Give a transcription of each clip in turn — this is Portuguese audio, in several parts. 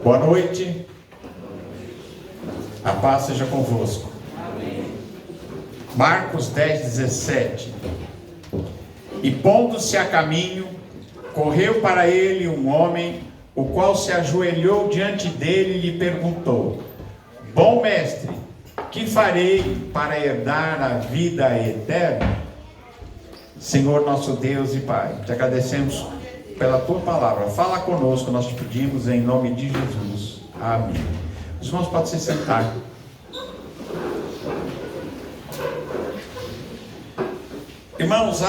Boa noite. A paz seja convosco. Marcos 10:17. E pondo-se a caminho, correu para ele um homem, o qual se ajoelhou diante dele e lhe perguntou: Bom mestre, que farei para herdar a vida eterna? Senhor nosso Deus e Pai, te agradecemos pela tua palavra. Fala conosco, nós te pedimos em nome de Jesus. Amém. Os irmãos podem se sentar. Irmãos,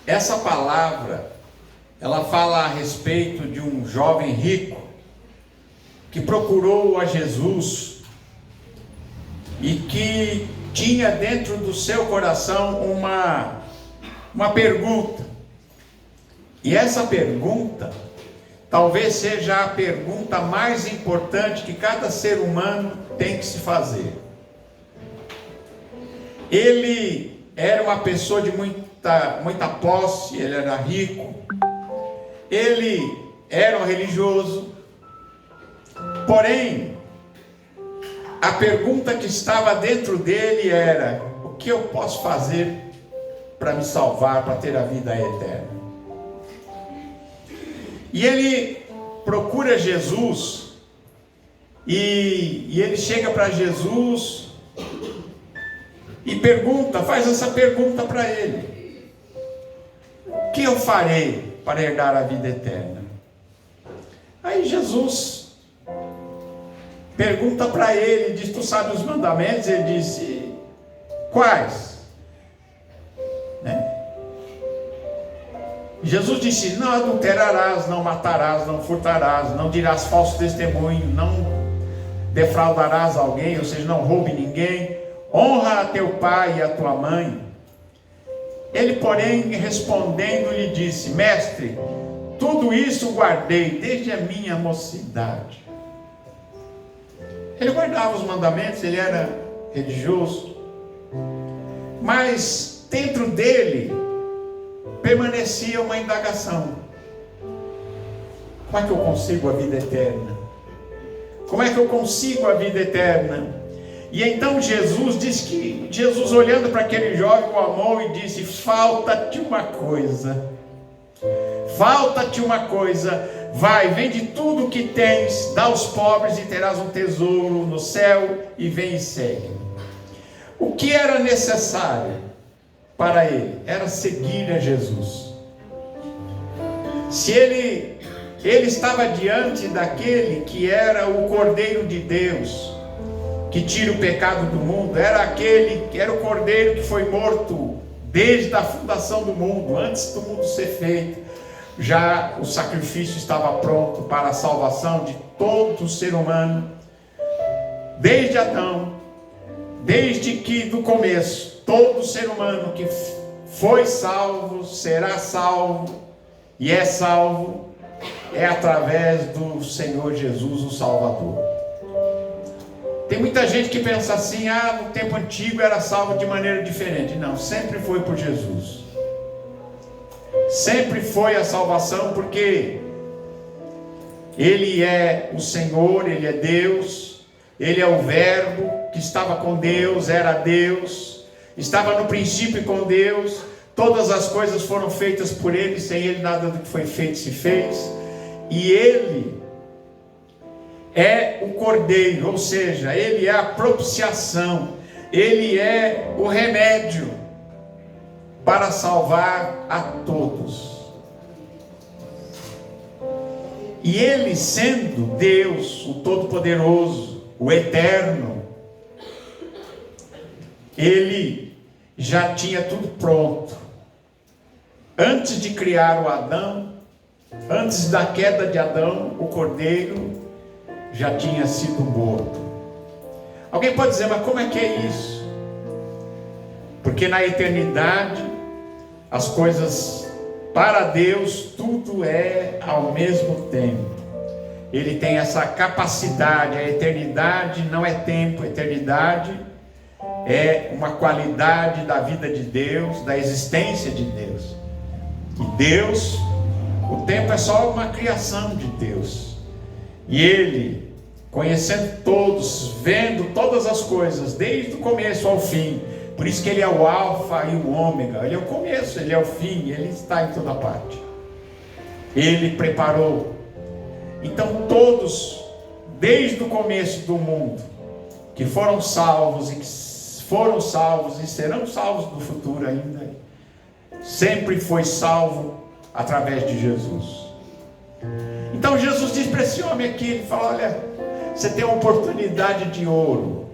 essa palavra, ela fala a respeito de um jovem rico que procurou a Jesus e que tinha dentro do seu coração uma pergunta. E essa pergunta talvez seja a pergunta mais importante que cada ser humano tem que se fazer. Ele era uma pessoa de muita posse, ele era rico, ele era um religioso, porém, a pergunta que estava dentro dele era: o que eu posso fazer para me salvar, para ter a vida eterna? E ele procura Jesus, e ele chega para Jesus e faz essa pergunta para ele: o que eu farei para herdar a vida eterna? Aí Jesus pergunta para ele, diz: tu sabe os mandamentos? Ele disse: quais? Jesus disse: não adulterarás, não matarás, não furtarás, não dirás falso testemunho, não defraudarás alguém, ou seja, não roube ninguém, honra a teu pai e a tua mãe. Ele, porém, respondendo, lhe disse: mestre, tudo isso guardei desde a minha mocidade. Ele guardava os mandamentos, ele era religioso, mas dentro dele permanecia uma indagação: como é que eu consigo a vida eterna? Como é que eu consigo a vida eterna? E então Jesus olhando para aquele jovem, o amou e disse: falta-te uma coisa, vai, vende tudo o que tens, dá aos pobres e terás um tesouro no céu, e vem e segue. O que era necessário para ele? Era seguir a Jesus. Se ele estava diante daquele que era o Cordeiro de Deus, que tira o pecado do mundo, era o Cordeiro que foi morto desde a fundação do mundo, antes do mundo ser feito. Já o sacrifício estava pronto para a salvação de todo ser humano, desde Adão, desde que do começo, todo ser humano que foi salvo, será salvo, e é salvo, é através do Senhor Jesus, o Salvador. Tem muita gente que pensa assim: no tempo antigo era salvo de maneira diferente. Não, sempre foi por Jesus. Sempre foi a salvação, porque Ele é o Senhor, Ele é Deus, Ele é o Verbo que estava com Deus, era Deus, estava no princípio com Deus, todas as coisas foram feitas por Ele, sem Ele nada do que foi feito se fez, e Ele é o Cordeiro, ou seja, Ele é a propiciação, Ele é o remédio para salvar a todos. E Ele, sendo Deus, o Todo-Poderoso, o Eterno, Ele já tinha tudo pronto. Antes de criar o Adão, antes da queda de Adão, o Cordeiro já tinha sido morto. Alguém pode dizer: mas como é que é isso? Porque na eternidade, as coisas para Deus, tudo é ao mesmo tempo. Ele tem essa capacidade. A eternidade não é tempo, a eternidade é uma qualidade da vida de Deus, da existência de Deus. E Deus, o tempo é só uma criação de Deus. E ele, conhecendo todos, vendo todas as coisas, desde o começo ao fim, por isso que ele é o alfa e o ômega, ele é o começo, ele é o fim, ele está em toda parte. Ele preparou. Então todos, desde o começo do mundo, que foram salvos e serão salvos no futuro ainda, sempre foi salvo através de Jesus. Então Jesus diz para esse homem aqui, ele fala: olha, você tem uma oportunidade de ouro.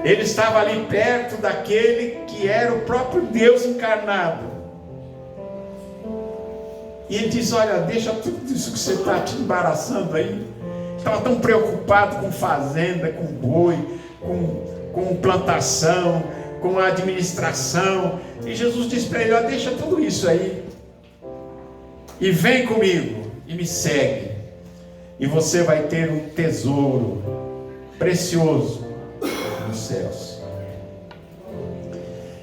Ele estava ali perto daquele que era o próprio Deus encarnado. E ele diz: olha, deixa tudo isso que você está te embaraçando aí. Estava tão preocupado com fazenda, com boi, com plantação, com administração. E Jesus disse para ele: olha, deixa tudo isso aí e vem comigo e me segue, e você vai ter um tesouro precioso nos céus.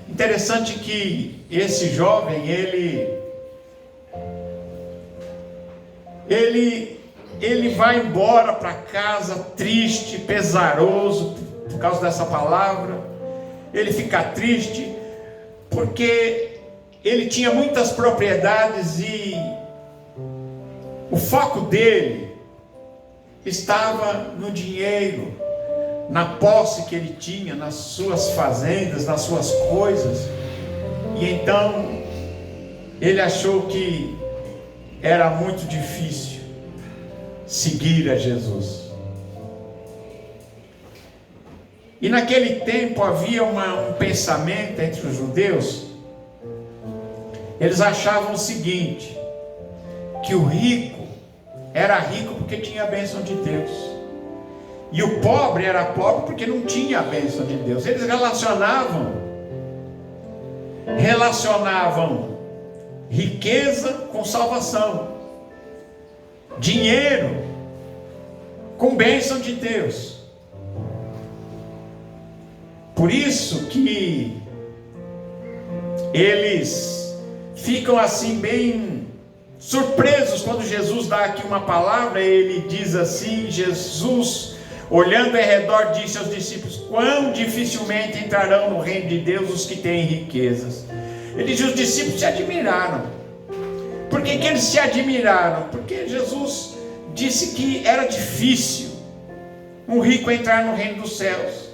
Interessante que esse jovem, ele vai embora para casa triste, pesaroso por causa dessa palavra. Ele fica triste porque ele tinha muitas propriedades e o foco dele estava no dinheiro, na posse que ele tinha, nas suas fazendas, nas suas coisas. E então ele achou que era muito difícil seguir a Jesus. E naquele tempo havia um pensamento entre os judeus. Eles achavam o seguinte: que o rico era rico porque tinha a bênção de Deus, e o pobre era pobre porque não tinha a bênção de Deus. Eles relacionavam riqueza com salvação, dinheiro com bênção de Deus. Por isso que eles ficam assim bem surpresos quando Jesus dá aqui uma palavra. Ele diz assim: Jesus, olhando ao redor, disse aos discípulos: quão dificilmente entrarão no reino de Deus os que têm riquezas. Ele diz: os discípulos se admiraram. Por que eles se admiraram? Porque Jesus disse que era difícil um rico entrar no reino dos céus.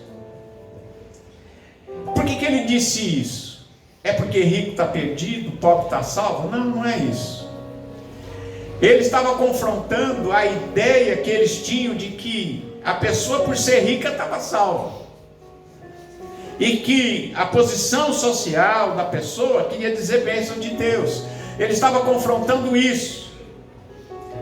Por que ele disse isso? É porque rico está perdido, pobre está salvo? Não, não é isso. Ele estava confrontando a ideia que eles tinham de que a pessoa, por ser rica, estava salva, e que a posição social da pessoa queria dizer bênção de Deus. Ele estava confrontando isso.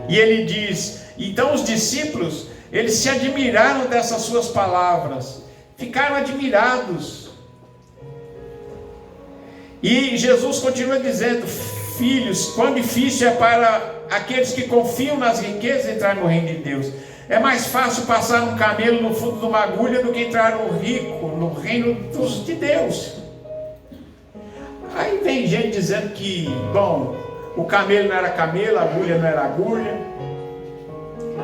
E ele diz: então os discípulos, eles se admiraram dessas suas palavras, ficaram admirados. E Jesus continua dizendo: filhos, quão difícil é para aqueles que confiam nas riquezas entrar no reino de Deus. É mais fácil passar um camelo no fundo de uma agulha do que entrar um rico no reino de Deus. Aí vem gente dizendo que, bom, o camelo não era camelo, a agulha não era agulha.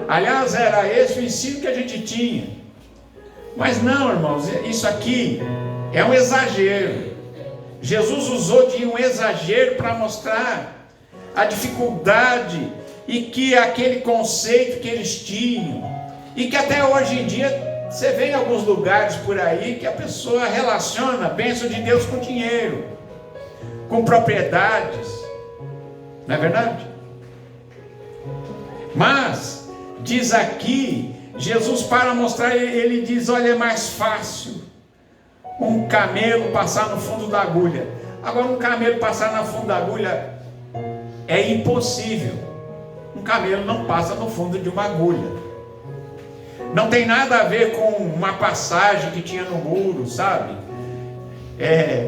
Aliás, era esse o ensino que a gente tinha. Mas não, irmãos, isso aqui é um exagero. Jesus usou de um exagero para mostrar a dificuldade e que aquele conceito que eles tinham, e que até hoje em dia você vê em alguns lugares por aí que a pessoa relaciona a bênção de Deus com dinheiro, com propriedades, não é verdade? Mas diz aqui Jesus, para mostrar, ele diz: olha, é mais fácil um camelo passar no fundo da agulha. Agora, um camelo passar no fundo da agulha é impossível. Um camelo não passa no fundo de uma agulha. Não tem nada a ver com uma passagem que tinha no muro, sabe?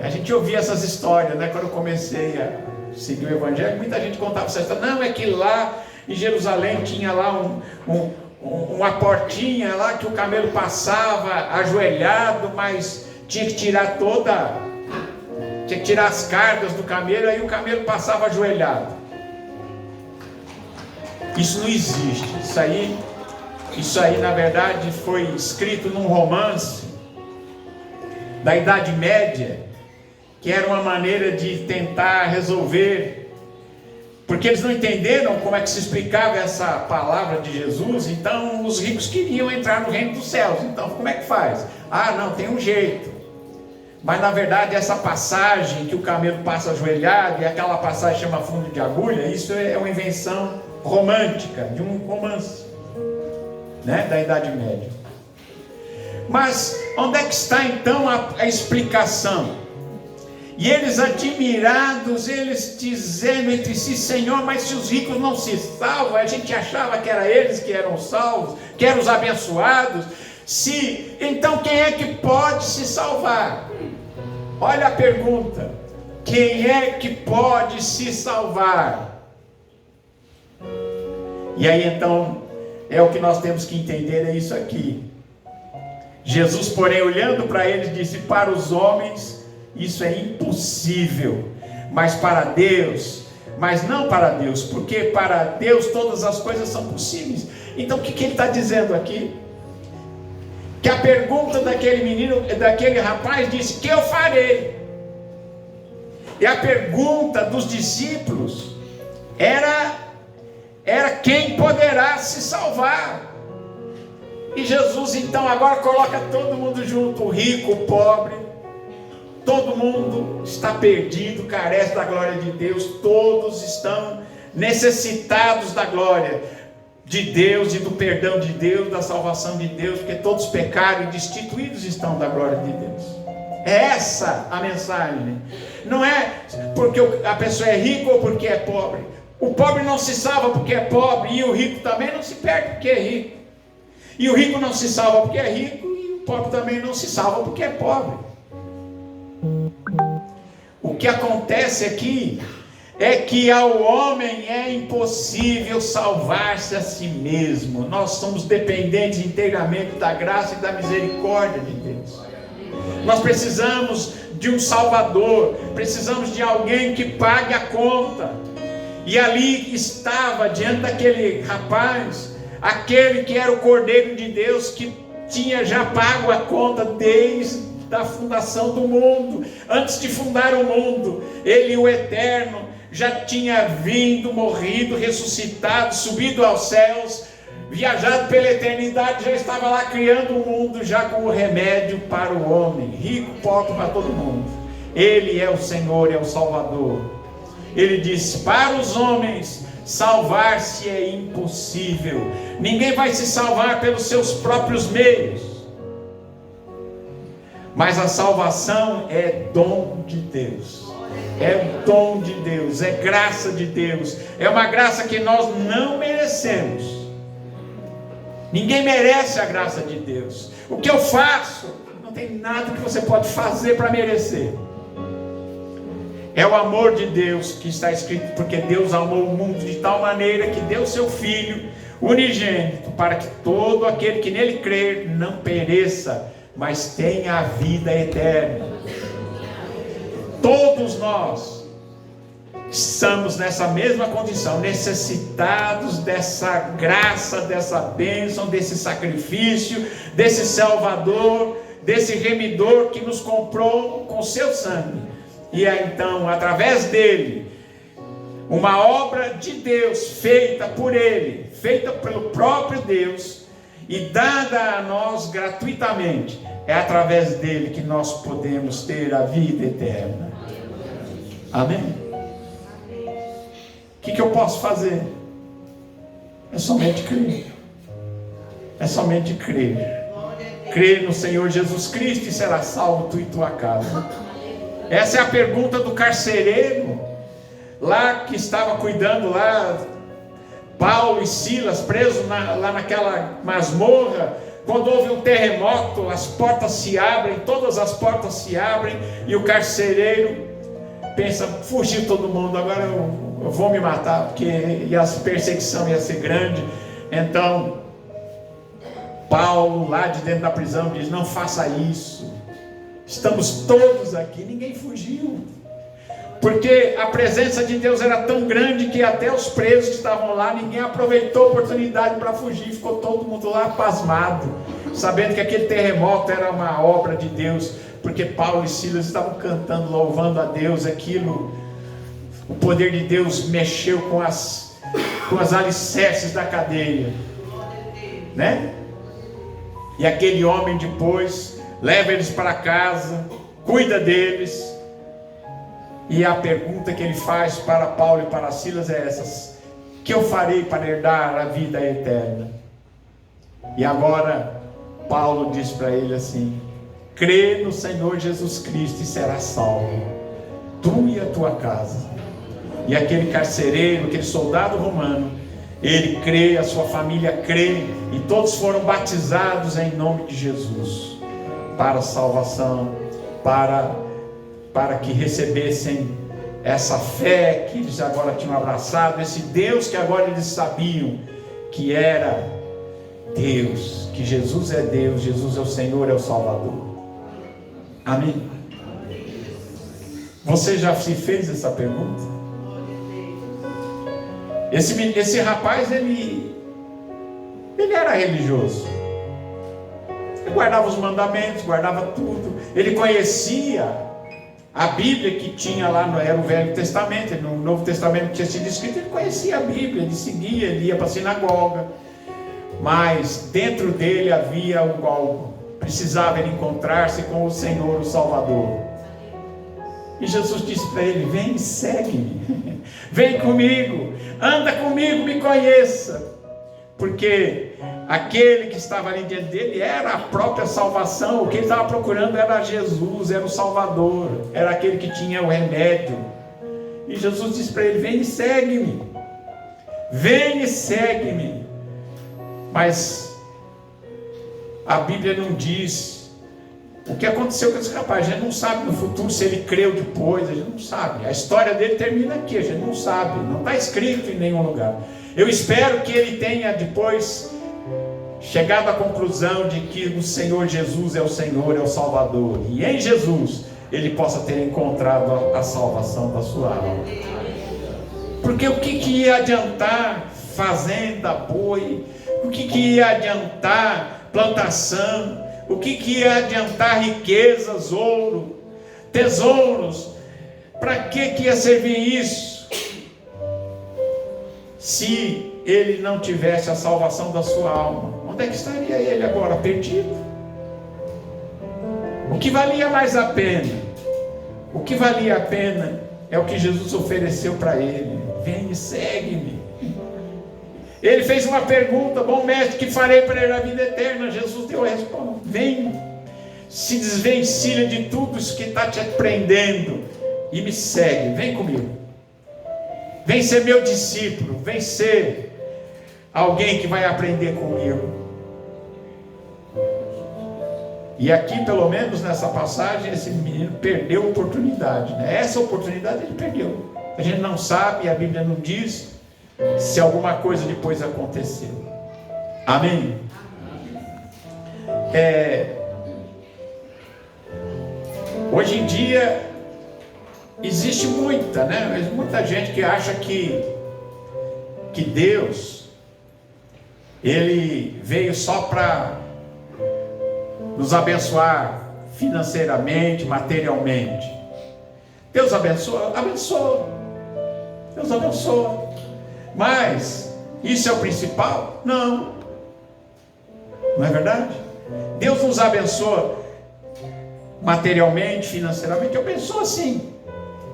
A gente ouvia essas histórias, né? Quando eu comecei a seguir o Evangelho, muita gente contava essa história. Não, é que lá em Jerusalém tinha lá uma portinha lá que o camelo passava ajoelhado, mas tinha que tirar as cargas do camelo, aí o camelo passava ajoelhado. Isso não existe. Isso aí na verdade foi escrito num romance da Idade Média, que era uma maneira de tentar resolver, porque eles não entenderam como é que se explicava essa palavra de Jesus. Então os ricos queriam entrar no reino dos céus. Então como é que faz? Ah, não, tem um jeito. Mas na verdade essa passagem que o camelo passa ajoelhado, e aquela passagem chama fundo de agulha, isso é uma invenção romântica, de um romance, né, da Idade Média. Mas onde é que está então a explicação? E eles admirados, eles dizendo entre si: Senhor, mas se os ricos não se salvam, a gente achava que era eles que eram salvos, que eram os abençoados. Então quem é que pode se salvar? Olha a pergunta: quem é que pode se salvar? E aí então, é o que nós temos que entender, é isso aqui. Jesus, porém, olhando para eles, disse: para os homens isso é impossível, mas para Deus, mas não para Deus, porque para Deus todas as coisas são possíveis. Então o que ele está dizendo aqui? Que a pergunta daquele menino, daquele rapaz, disse: que eu farei? E a pergunta dos discípulos era quem poderá se salvar. E Jesus então agora coloca todo mundo junto, o rico, o pobre, todo mundo está perdido, carece da glória de Deus, todos estão necessitados da glória de Deus e do perdão de Deus, da salvação de Deus, porque todos pecaram e destituídos estão da glória de Deus. É essa a mensagem. Não é porque a pessoa é rica ou porque é pobre. O pobre não se salva porque é pobre, e o rico também não se perde porque é rico. E o rico não se salva porque é rico, e o pobre também não se salva porque é pobre. O que acontece aqui é que ao homem é impossível salvar-se a si mesmo. Nós somos dependentes inteiramente da graça e da misericórdia de Deus. Nós precisamos de um Salvador, precisamos de alguém que pague a conta. E ali estava, diante daquele rapaz, aquele que era o Cordeiro de Deus, que tinha já pago a conta desde a fundação do mundo. Antes de fundar o mundo, ele, o Eterno, já tinha vindo, morrido, ressuscitado, subido aos céus, viajado pela eternidade, já estava lá criando o mundo, já com o remédio para o homem, rico, pobre, para todo mundo. Ele é o Senhor, é o Salvador. Ele disse: para os homens salvar-se é impossível. Ninguém vai se salvar pelos seus próprios meios, mas a salvação é dom de Deus. É dom de Deus, é graça de Deus. É uma graça que nós não merecemos. Ninguém merece a graça de Deus. O que eu faço, não tem nada que você pode fazer para merecer. É o amor de Deus que está escrito, porque Deus amou o mundo de tal maneira que deu seu Filho unigênito, para que todo aquele que nele crer não pereça, mas tenha a vida eterna. Todos nós estamos nessa mesma condição, necessitados dessa graça, dessa bênção, desse sacrifício, desse Salvador, desse remidor que nos comprou com seu sangue. E é então, através dele, uma obra de Deus feita por ele, feita pelo próprio Deus e dada a nós gratuitamente, é através dele que nós podemos ter a vida eterna. Amém? O que eu posso fazer? É somente crer. É somente crer. Crer no Senhor Jesus Cristo e será salvo tu e tua casa. Essa é a pergunta do carcereiro lá que estava cuidando lá, Paulo e Silas presos lá naquela masmorra. Quando houve um terremoto, as portas se abrem, todas as portas se abrem, e o carcereiro pensa: fugiu todo mundo, agora eu vou me matar, porque a perseguição ia ser grande. Então Paulo, lá de dentro da prisão, diz: não faça isso, estamos todos aqui, ninguém fugiu. Porque a presença de Deus era tão grande que até os presos que estavam lá, ninguém aproveitou a oportunidade para fugir, ficou todo mundo lá pasmado, sabendo que aquele terremoto era uma obra de Deus, porque Paulo e Silas estavam cantando, louvando a Deus. Aquilo, o poder de Deus mexeu com as alicerces da cadeia, né? E aquele homem depois leva eles para casa, cuida deles. E a pergunta que ele faz para Paulo e para Silas é essa: que eu farei para herdar a vida eterna? E agora Paulo diz para ele assim: crê no Senhor Jesus Cristo e serás salvo, tu e a tua casa. E aquele carcereiro, aquele soldado romano, ele crê, a sua família crê, e todos foram batizados em nome de Jesus, para a salvação, para que recebessem essa fé que eles agora tinham abraçado, esse Deus que agora eles sabiam que era Deus, que Jesus é Deus, Jesus é o Senhor, é o Salvador. Amém? Você já se fez essa pergunta? Esse rapaz, ele era religioso. Ele guardava os mandamentos, guardava tudo. Ele conhecia a Bíblia que tinha lá, era o Velho Testamento. No Novo Testamento tinha sido escrito. Ele conhecia a Bíblia, ele seguia, ele ia para a sinagoga. Mas dentro dele havia algo. Precisava ele encontrar-se com o Senhor, o Salvador. E Jesus disse para ele: vem e segue-me, vem comigo, anda comigo, me conheça. Porque aquele que estava ali diante dele era a própria salvação. O que ele estava procurando era Jesus, era o Salvador, era aquele que tinha o remédio. E Jesus disse para ele: vem e segue-me, vem e segue-me. Mas a Bíblia não diz o que aconteceu com esse rapaz. A gente não sabe no futuro se ele creu depois, a gente não sabe. A história dele termina aqui, a gente não sabe, não está escrito em nenhum lugar. Eu espero que ele tenha depois chegado à conclusão de que o Senhor Jesus é o Senhor, é o Salvador, e em Jesus ele possa ter encontrado a salvação da sua alma. Porque o que ia adiantar fazenda, boi? O que ia adiantar plantação? O que ia adiantar riquezas, ouro, tesouros? Para que ia servir isso? Se ele não tivesse a salvação da sua alma, onde é que estaria ele agora? Perdido. O que valia mais a pena? O que valia a pena é o que Jesus ofereceu para ele: vem e segue-me. Ele fez uma pergunta: bom mestre, que farei para herdar a vida eterna? Jesus deu a resposta: vem, se desvencilha de tudo isso que está te prendendo e me segue, vem comigo. Vem ser meu discípulo, vem ser alguém que vai aprender comigo. E aqui, pelo menos nessa passagem, esse menino perdeu a oportunidade, né? Essa oportunidade ele perdeu. A gente não sabe, a Bíblia não diz se alguma coisa depois aconteceu. Amém? Hoje em dia existe muita gente que acha que Deus, ele veio só para nos abençoar financeiramente, materialmente. Deus abençoa, Deus abençoa. Mas isso é o principal? Não. Não é verdade? Deus nos abençoa materialmente, financeiramente. Abençoa sim.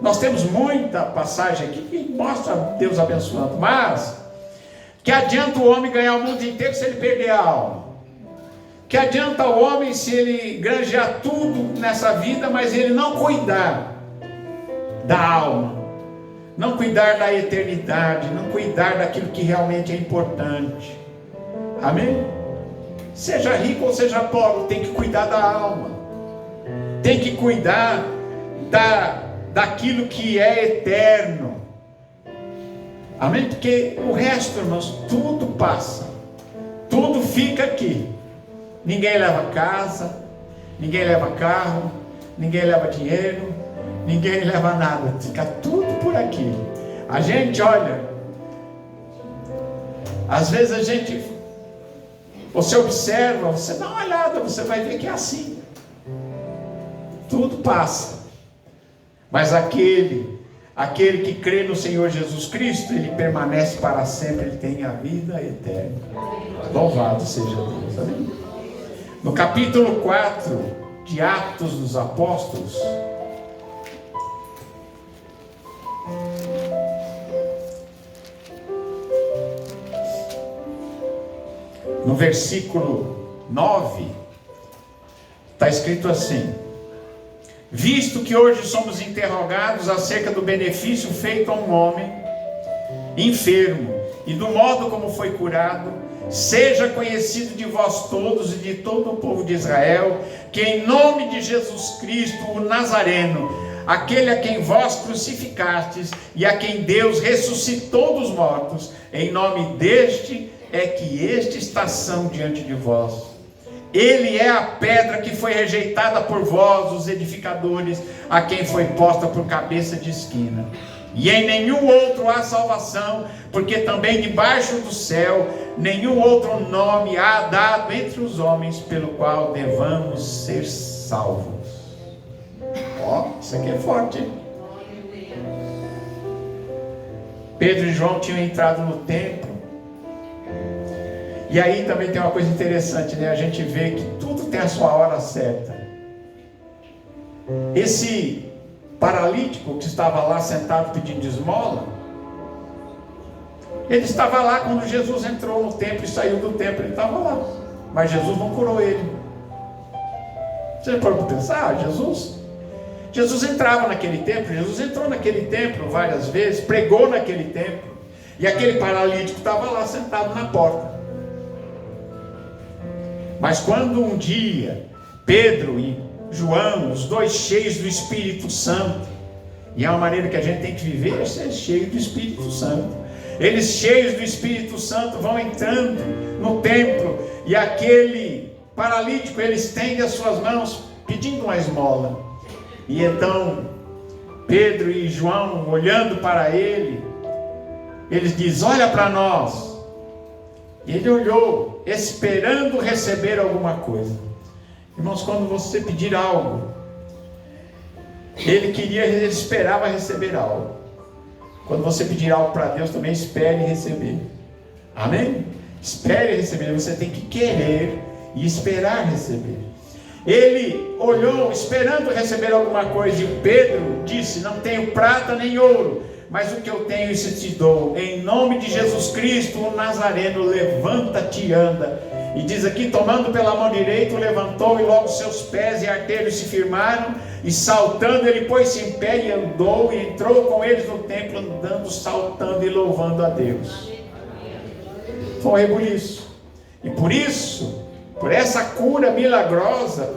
Nós temos muita passagem aqui que mostra Deus abençoando. Mas que adianta o homem ganhar o mundo inteiro se ele perder a alma? Que adianta o homem se ele granjear tudo nessa vida, mas ele não cuidar da alma, não cuidar da eternidade, não cuidar daquilo que realmente é importante? Amém? Seja rico ou seja pobre, tem que cuidar da alma, tem que cuidar daquilo que é eterno. Amém? Porque o resto, irmãos, tudo passa, tudo fica aqui. Ninguém leva casa, ninguém leva carro, ninguém leva dinheiro, ninguém leva nada, fica tudo por aqui. A gente olha, às vezes você observa, você dá uma olhada, você vai ver que é assim. Tudo passa. Mas aquele que crê no Senhor Jesus Cristo, ele permanece para sempre, ele tem a vida eterna. Louvado seja Deus. Amém? No capítulo 4 de Atos dos Apóstolos, no versículo 9, está escrito assim: visto que hoje somos interrogados acerca do benefício feito a um homem enfermo e do modo como foi curado, seja conhecido de vós todos e de todo o povo de Israel, que em nome de Jesus Cristo, o Nazareno, aquele a quem vós crucificastes e a quem Deus ressuscitou dos mortos, em nome deste é que este está são diante de vós. Ele é a pedra que foi rejeitada por vós, os edificadores, a quem foi posta por cabeça de esquina. E em nenhum outro há salvação, porque também debaixo do céu nenhum outro nome há dado entre os homens pelo qual devamos ser salvos. Ó, isso aqui é forte, hein? Pedro e João tinham entrado no templo. E aí também tem uma coisa interessante, né? A gente vê que tudo tem a sua hora certa. Esse paralítico que estava lá sentado pedindo esmola, ele estava lá quando Jesus entrou no templo e saiu do templo, ele estava lá, mas Jesus não curou ele. Você pode pensar, Jesus entrava naquele templo, Jesus entrou naquele templo várias vezes, pregou naquele templo, e aquele paralítico estava lá sentado na porta. Mas quando um dia Pedro e João, os dois cheios do Espírito Santo, e é uma maneira que a gente tem que viver, é ser cheio do Espírito Santo. Eles cheios do Espírito Santo vão entrando no templo, e aquele paralítico, ele estende as suas mãos pedindo uma esmola. E então Pedro e João, olhando para ele, eles dizem: olha para nós. E ele olhou, esperando receber alguma coisa. Irmãos, quando você pedir algo, ele esperava receber algo. Quando você pedir algo para Deus, também espere receber. Amém? Espere receber. Você tem que querer e esperar receber. Ele olhou, esperando receber alguma coisa, e Pedro disse: não tenho prata nem ouro, mas o que eu tenho isso te dou. Em nome de Jesus Cristo, o Nazareno, levanta-te e anda. E diz aqui: tomando pela mão direita, o levantou, e logo seus pés e artelhos se firmaram, e saltando ele pôs-se em pé e andou, e entrou com eles no templo, andando, saltando e louvando a Deus. Foi um rebuliço. E por isso, por essa cura milagrosa,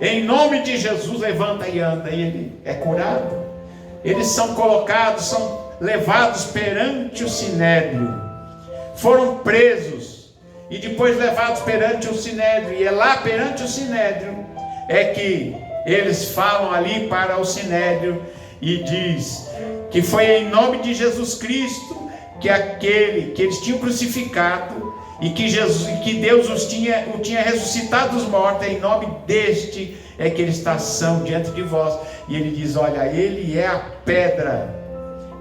em nome de Jesus, levanta e anda, e ele é curado. Eles são colocados, são levados perante o sinédrio, foram presos e depois levados perante o sinédrio, e é lá perante o sinédrio é que eles falam ali para o sinédrio e diz que foi em nome de Jesus Cristo que aquele que eles tinham crucificado e que Deus o tinha ressuscitado dos mortos, em nome deste é que eles está são diante de vós. E ele diz: olha, ele é a pedra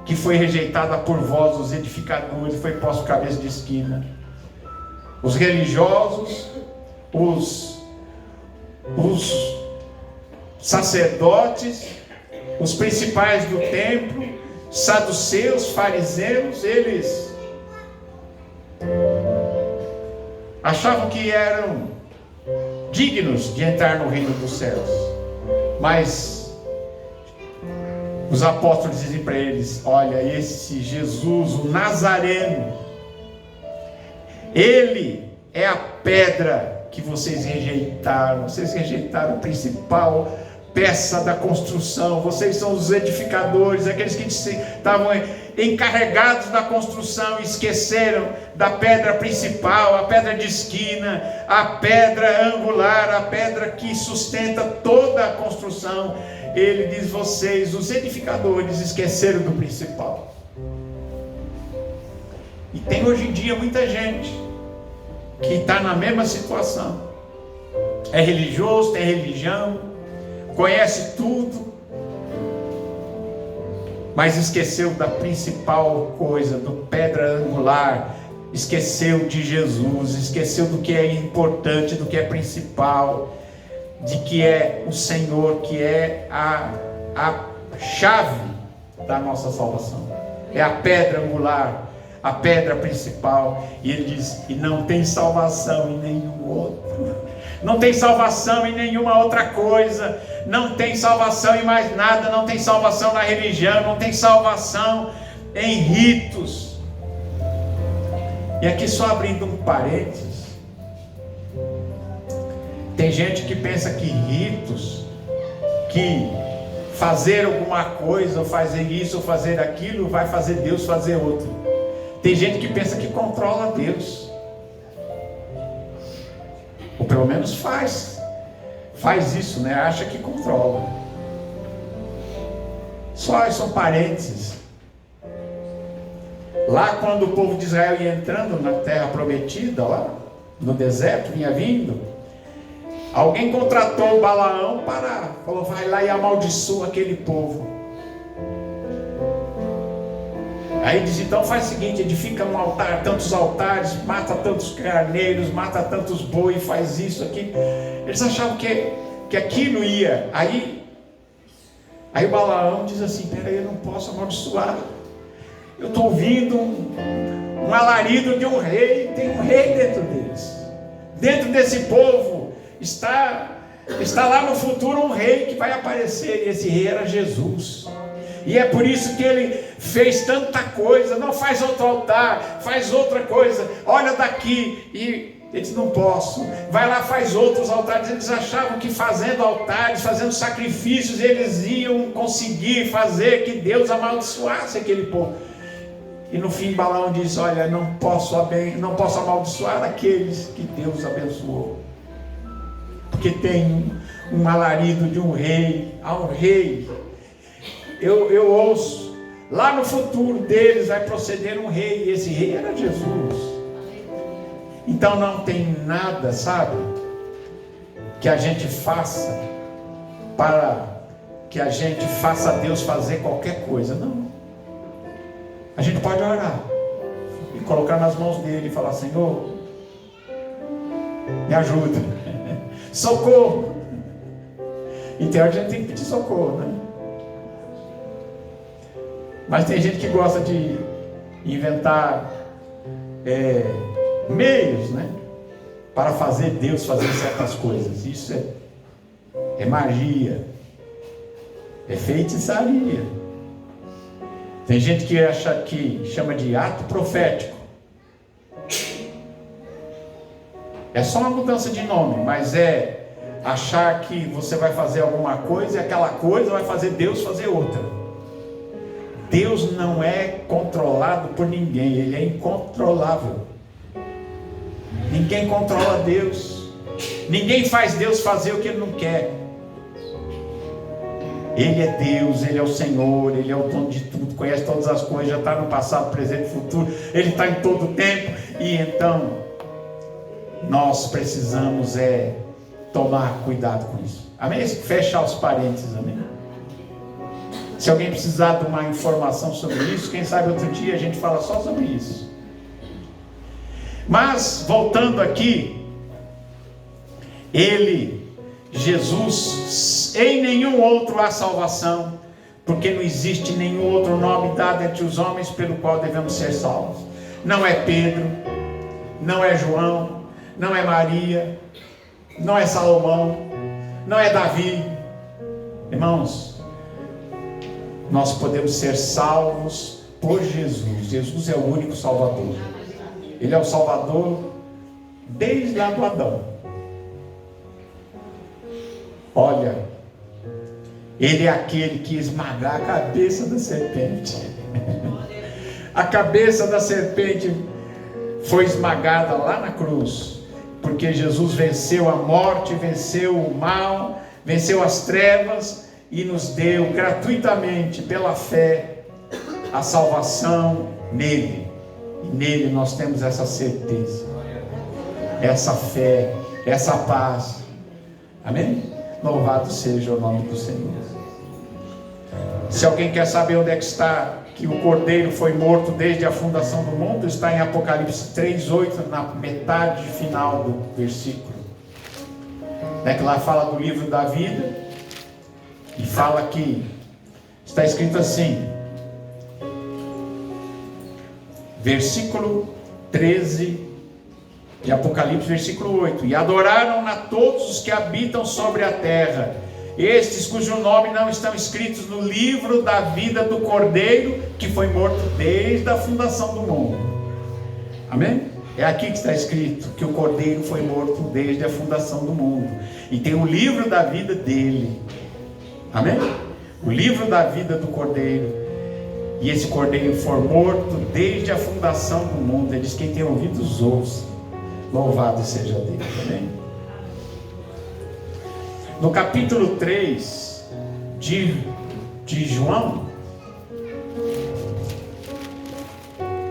que foi rejeitada por vós, os edificadores, foi posto cabeça de esquina. Os religiosos, os sacerdotes, os principais do templo, saduceus, fariseus, eles achavam que eram dignos de entrar no reino dos céus. Mas os apóstolos dizem para eles: olha, esse Jesus, o Nazareno, ele é a pedra que vocês rejeitaram. Vocês rejeitaram a principal peça da construção. Vocês são os edificadores, aqueles que estavam encarregados da construção, e esqueceram da pedra principal, a pedra de esquina, a pedra angular, a pedra que sustenta toda a construção. ele diz: vocês, os edificadores, esqueceram do principal. E tem hoje em dia muita gente que está na mesma situação. É religioso, tem religião, conhece tudo, mas esqueceu da principal coisa, do pedra angular, esqueceu de Jesus, esqueceu do que é importante, do que é principal, de que é o Senhor, que é a chave da nossa salvação, é a pedra angular, a pedra principal. E ele diz: e não tem salvação em nenhum outro, não tem salvação em nenhuma outra coisa, não tem salvação em mais nada, não tem salvação na religião, não tem salvação em ritos. E aqui só abrindo um parênteses, tem gente que pensa que ritos, que fazer alguma coisa, ou fazer isso, ou fazer aquilo, vai fazer Deus fazer outro. Tem gente que pensa que controla Deus, ou pelo menos faz isso, né? Acha que controla. São parênteses. Lá quando o povo de Israel ia entrando na terra prometida, lá no deserto, vinha vindo, alguém contratou o Balaão falou: vai lá e amaldiçoa aquele povo. Aí diz: então faz o seguinte, edifica um altar, tantos altares, mata tantos carneiros, mata tantos bois, faz isso aqui. Eles achavam que aquilo ia. Aí o Balaão diz assim: peraí, eu não posso amaldiçoar. Eu estou ouvindo um alarido de um rei, tem um rei dentro deles. Dentro desse povo está lá no futuro um rei que vai aparecer, e esse rei era Jesus. E é por isso que ele fez tanta coisa. Não, faz outro altar, faz outra coisa, olha daqui. E ele disse: não posso. Vai lá, faz outros altares. Eles achavam que fazendo altares, fazendo sacrifícios, eles iam conseguir fazer que Deus amaldiçoasse aquele povo. E no fim Balaão disse: olha, não posso amaldiçoar aqueles que Deus abençoou, porque tem um alarido de um rei. Há um rei. Eu ouço, lá no futuro deles vai proceder um rei, e esse rei era Jesus. Então não tem nada, sabe, que a gente faça para que a gente faça Deus fazer qualquer coisa. Não. A gente pode orar e colocar nas mãos dele e falar: Senhor, me ajuda, socorro. E tem hora que a gente tem que pedir socorro, né? Mas tem gente que gosta de inventar meios, né, para fazer Deus fazer certas coisas. Isso é magia, é feitiçaria. Tem gente que chama de ato profético. É só uma mudança de nome, mas é achar que você vai fazer alguma coisa e aquela coisa vai fazer Deus fazer outra. Deus não é controlado por ninguém, Ele é incontrolável. Ninguém controla Deus. Ninguém faz Deus fazer o que Ele não quer. Ele é Deus, Ele é o Senhor, Ele é o dono de tudo, conhece todas as coisas, já está no passado, presente e futuro, Ele está em todo o tempo. E então nós precisamos tomar cuidado com isso. Amém? Fechar os parênteses, amém? Se alguém precisar de uma informação sobre isso, quem sabe outro dia a gente fala só sobre isso. Mas, voltando aqui, Jesus, em nenhum outro há salvação, porque não existe nenhum outro nome dado entre os homens pelo qual devemos ser salvos. Não é Pedro, não é João, não é Maria, não é Salomão, não é Davi. Irmãos, nós podemos ser salvos por Jesus. Jesus é o único Salvador. Ele é o Salvador desde lá do Adão. Olha, Ele é aquele que esmagar a cabeça da serpente. A cabeça da serpente foi esmagada lá na cruz, porque Jesus venceu a morte, venceu o mal, venceu as trevas e nos deu gratuitamente, pela fé, a salvação nele. E nele nós temos essa certeza, essa fé, essa paz. Amém? Louvado seja o nome do Senhor. Se alguém quer saber onde é que está, que o Cordeiro foi morto desde a fundação do mundo, está em Apocalipse 3:8, na metade final do versículo. É que lá fala do livro da vida, e fala que está escrito assim, versículo 13 de Apocalipse, versículo 8: e adoraram-na todos os que habitam sobre a terra, estes cujo nome não estão escritos no livro da vida do Cordeiro, que foi morto desde a fundação do mundo. Amém? É aqui que está escrito que o Cordeiro foi morto desde a fundação do mundo, e tem o livro da vida dele. Amém? O livro da vida do Cordeiro. E esse Cordeiro foi morto desde a fundação do mundo. Ele diz: quem tem ouvidos ouça. Louvado seja Deus. Amém? No capítulo 3 de João,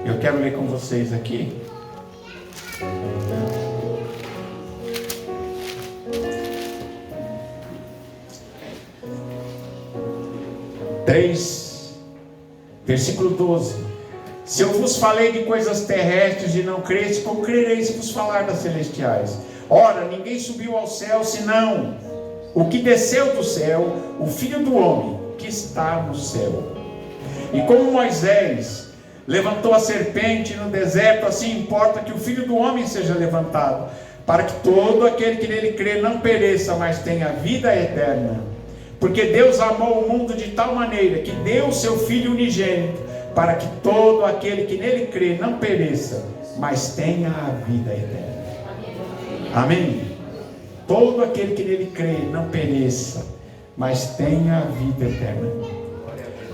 eu quero ler com vocês aqui. Versículo 12: se eu vos falei de coisas terrestres e não creis, como crereis se vos falar das celestiais? Ora, ninguém subiu ao céu senão o que desceu do céu, o Filho do Homem que está no céu. E como Moisés levantou a serpente no deserto, assim importa que o Filho do Homem seja levantado, para que todo aquele que nele crê não pereça, mas tenha vida eterna. Porque Deus amou o mundo de tal maneira que deu o seu Filho unigênito, para que todo aquele que nele crê não pereça, mas tenha a vida eterna. Amém? Todo aquele que nele crê não pereça, mas tenha a vida eterna.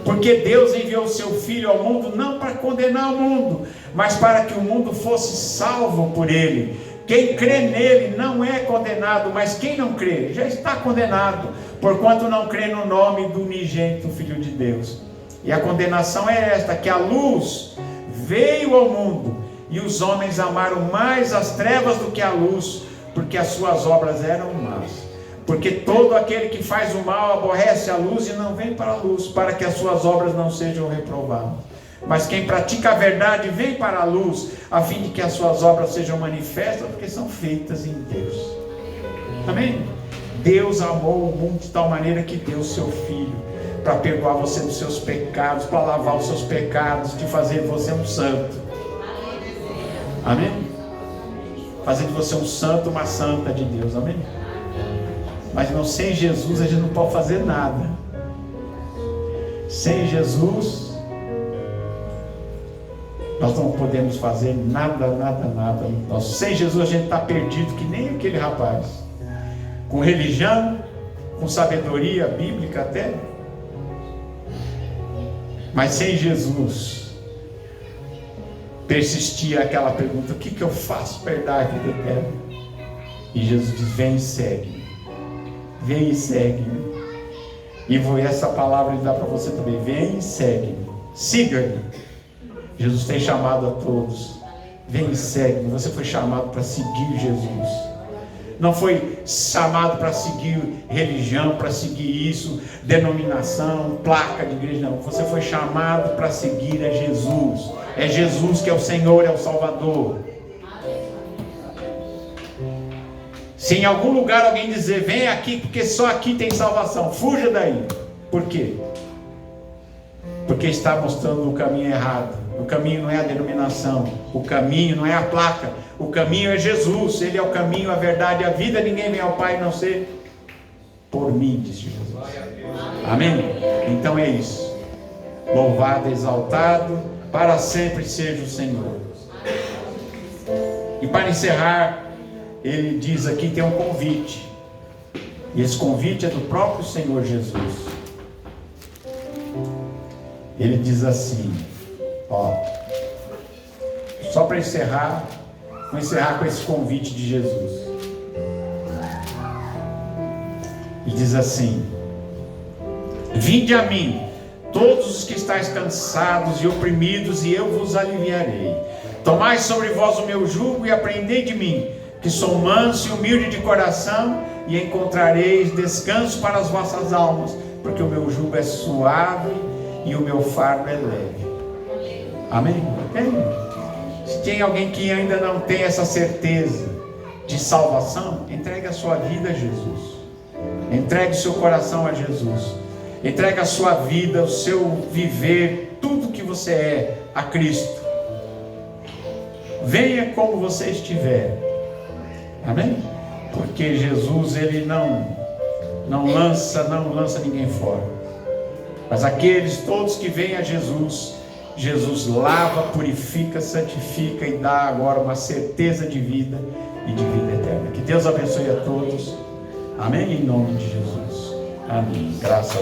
Porque Deus enviou o seu Filho ao mundo não para condenar o mundo, mas para que o mundo fosse salvo por ele. Quem crê nele não é condenado, mas quem não crê já está condenado, porquanto não crê no nome do unigênito Filho de Deus. E a condenação é esta, que a luz veio ao mundo, e os homens amaram mais as trevas do que a luz, porque as suas obras eram más. Porque todo aquele que faz o mal aborrece a luz e não vem para a luz, para que as suas obras não sejam reprovadas. Mas quem pratica a verdade vem para a luz, a fim de que as suas obras sejam manifestas, porque são feitas em Deus. Amém? Deus amou o mundo de tal maneira que deu o seu Filho, para perdoar você dos seus pecados, para lavar os seus pecados, de fazer de você um santo. Amém? Fazer de você um santo, uma santa de Deus. Amém? Mas não, sem Jesus a gente não pode fazer nada. Sem Jesus nós não podemos fazer nada. Sem Jesus a gente está perdido, que nem aquele rapaz, com religião, com sabedoria bíblica até, mas sem Jesus persistia aquela pergunta: o que eu faço para herdar a vida eterna? E Jesus diz: vem e segue-me. Vem e segue-me. E vou essa palavra dar para você também: vem e segue-me. Siga-me. Jesus tem chamado a todos: vem e segue-me. Você foi chamado para seguir Jesus. Não foi chamado para seguir religião, para seguir isso, denominação, placa de igreja, não. Você foi chamado para seguir a Jesus. É Jesus que é o Senhor, é o Salvador. Se em algum lugar alguém dizer: vem aqui porque só aqui tem salvação, fuja daí. Por quê? Porque está mostrando o caminho errado. O caminho não é a denominação, o caminho não é a placa, o caminho é Jesus. Ele é o caminho, a verdade e a vida. Ninguém vem ao Pai não ser por mim, diz Jesus. Amém? Então é isso. Louvado, exaltado, para sempre seja o Senhor. E para encerrar, ele diz aqui, tem um convite. E esse convite é do próprio Senhor Jesus. Ele diz assim, ó, só para encerrar, vou encerrar com esse convite de Jesus. Ele diz assim: Vinde a mim, todos os que estáis cansados e oprimidos, e eu vos aliviarei. Tomai sobre vós o meu jugo e aprendei de mim, que sou manso e humilde de coração, e encontrareis descanso para as vossas almas, porque o meu jugo é suave e o meu fardo é leve. Amém? Se tem alguém que ainda não tem essa certeza de salvação, entregue a sua vida a Jesus. Entregue o seu coração a Jesus. Entregue a sua vida, o seu viver, tudo que você é a Cristo. Venha como você estiver. Amém? Porque Jesus, ele não lança ninguém fora. Mas aqueles todos que vêm a Jesus, Jesus lava, purifica, santifica e dá agora uma certeza de vida e de vida eterna. Que Deus abençoe a todos. Amém? Em nome de Jesus. Amém. Graças a Deus.